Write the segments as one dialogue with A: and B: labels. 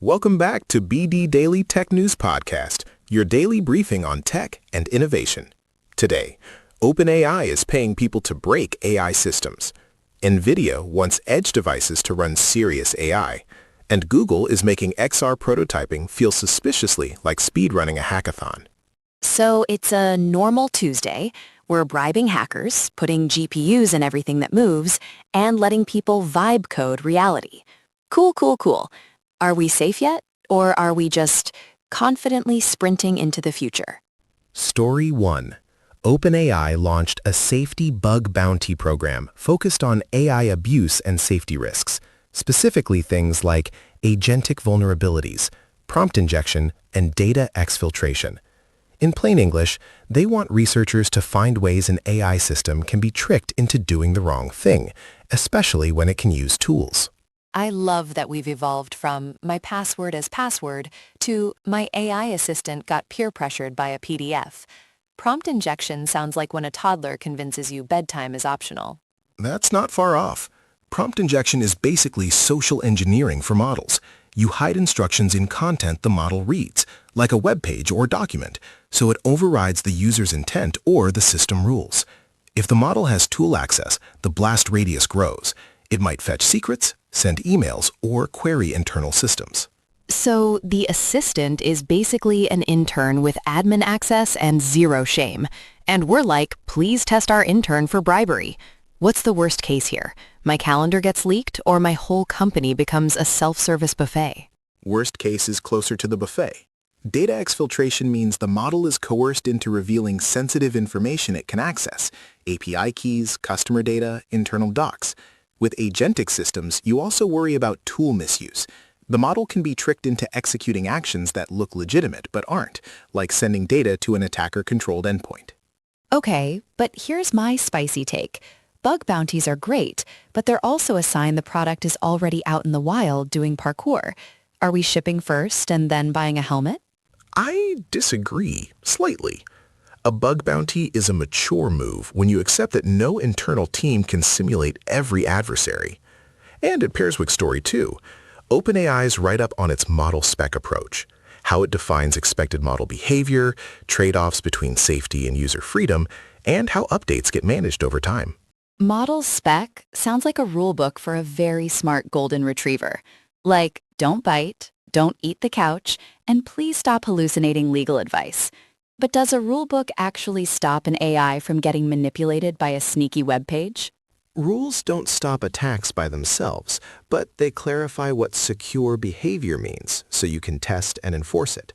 A: Welcome back to BD Daily Tech News Podcast, your daily briefing on tech and innovation. Today, OpenAI is paying people to break AI systems. NVIDIA wants edge devices to run serious AI. And Google is making XR prototyping feel suspiciously like speedrunning a hackathon.
B: So it's a normal Tuesday. We're bribing hackers, putting GPUs in everything that moves, and letting people vibe code reality. Cool, cool, cool. Are we safe yet? Or are we just confidently sprinting into the future?
A: Story 1. OpenAI launched a safety bug bounty program focused on AI abuse and safety risks, specifically things like agentic vulnerabilities, prompt injection, and data exfiltration. In plain English, they want researchers to find ways an AI system can be tricked into doing the wrong thing, especially when it can use tools.
B: I love that we've evolved from my password as password to my AI assistant got peer pressured by a PDF. Prompt injection sounds like when a toddler convinces you bedtime is optional.
A: That's not far off. Prompt injection is basically social engineering for models. You hide instructions in content the model reads, like a web page or document, so it overrides the user's intent or the system rules. If the model has tool access, the blast radius grows. It might fetch secrets, send emails, or query internal systems.
B: So the assistant is basically an intern with admin access and zero shame. And we're like, please test our intern for bribery. What's the worst case here? My calendar gets leaked or my whole company becomes a self-service buffet?
A: Worst case is closer to the buffet. Data exfiltration means the model is coerced into revealing sensitive information it can access, API keys, customer data, internal docs. With agentic systems, you also worry about tool misuse. The model can be tricked into executing actions that look legitimate but aren't, like sending data to an attacker-controlled endpoint.
B: Okay, but here's my spicy take. Bug bounties are great, but they're also a sign the product is already out in the wild doing parkour. Are we shipping first and then buying a helmet?
A: I disagree, slightly. A bug bounty is a mature move when you accept that no internal team can simulate every adversary. And it pairs with Story 2, OpenAI's write-up on its Model Spec approach, how it defines expected model behavior, trade-offs between safety and user freedom, and how updates get managed over time.
B: Model Spec sounds like a rule book for a very smart golden retriever. Like, don't bite, don't eat the couch, and please stop hallucinating legal advice. But does a rule book actually stop an AI from getting manipulated by a sneaky web page?
A: Rules don't stop attacks by themselves, but they clarify what secure behavior means so you can test and enforce it.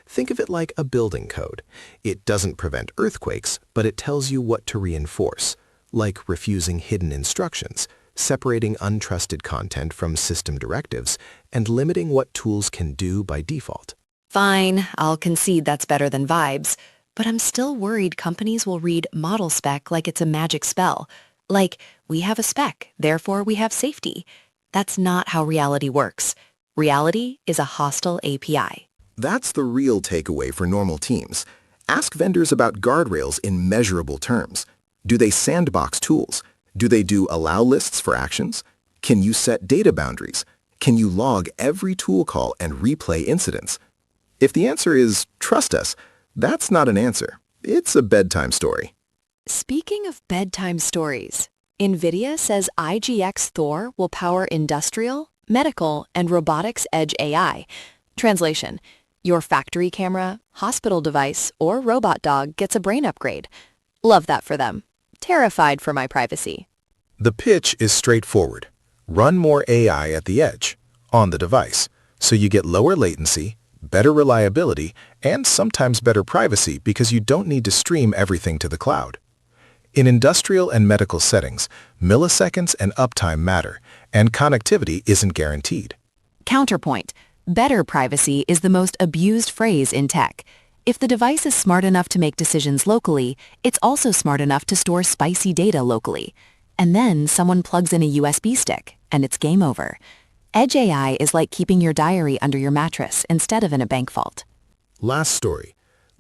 A: Think of it like a building code. It doesn't prevent earthquakes, but it tells you what to reinforce, like refusing hidden instructions, separating untrusted content from system directives, and limiting what tools can do by default.
B: Fine, I'll concede that's better than vibes, but I'm still worried companies will read Model Spec like it's a magic spell. Like, we have a spec, therefore we have safety. That's not how reality works. Reality is a hostile API.
A: That's the real takeaway for normal teams. Ask vendors about guardrails in measurable terms. Do they sandbox tools? Do they do allow lists for actions? Can you set data boundaries? Can you log every tool call and replay incidents? If the answer is, trust us, that's not an answer. It's a bedtime story.
B: Speaking of bedtime stories, NVIDIA says IGX Thor will power industrial, medical, and robotics edge AI. Translation: your factory camera, hospital device, or robot dog gets a brain upgrade. Love that for them. Terrified for my privacy.
A: The pitch is straightforward. Run more AI at the edge, on the device, so you get lower latency, better reliability, and sometimes better privacy because you don't need to stream everything to the cloud. In industrial and medical settings, milliseconds and uptime matter, and connectivity isn't guaranteed.
B: Counterpoint: better privacy is the most abused phrase in tech. If the device is smart enough to make decisions locally, it's also smart enough to store spicy data locally. And then someone plugs in a USB stick, and it's game over. Edge AI is like keeping your diary under your mattress instead of in a bank vault.
A: Last story.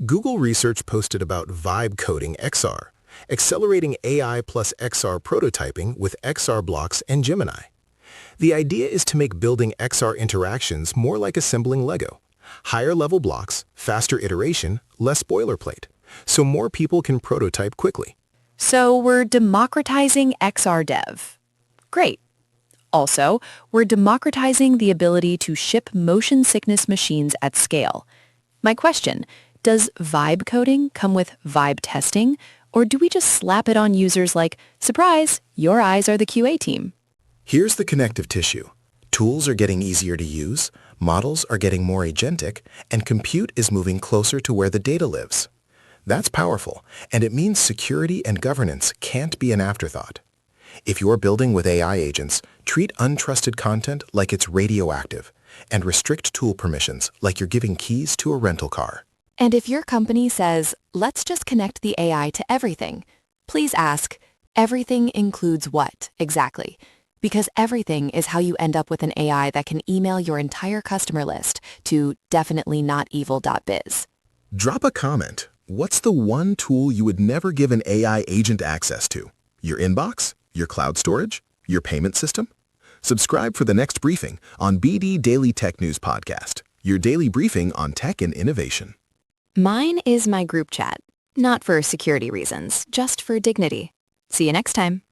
A: Google research posted about vibe coding XR, accelerating AI plus XR prototyping with XR blocks and Gemini. The idea is to make building XR interactions more like assembling Lego. Higher level blocks, faster iteration, less boilerplate, so more people can prototype quickly.
B: So we're democratizing XR dev. Great. Also, we're democratizing the ability to ship motion sickness machines at scale. My question, does vibe coding come with vibe testing, or do we just slap it on users like, surprise, your eyes are the QA team?
A: Here's the connective tissue. Tools are getting easier to use, models are getting more agentic, and compute is moving closer to where the data lives. That's powerful, and it means security and governance can't be an afterthought. If you're building with AI agents, treat untrusted content like it's radioactive, and restrict tool permissions like you're giving keys to a rental car.
B: And if your company says, let's just connect the AI to everything, please ask, everything includes what exactly? Because everything is how you end up with an AI that can email your entire customer list to definitelynotevil.biz.
A: Drop a comment. What's the one tool you would never give an AI agent access to? Your inbox? Your cloud storage? Your payment system? Subscribe for the next briefing on BD Daily Tech News Podcast, your daily briefing on tech and innovation.
B: Mine is my group chat. Not for security reasons, just for dignity. See you next time.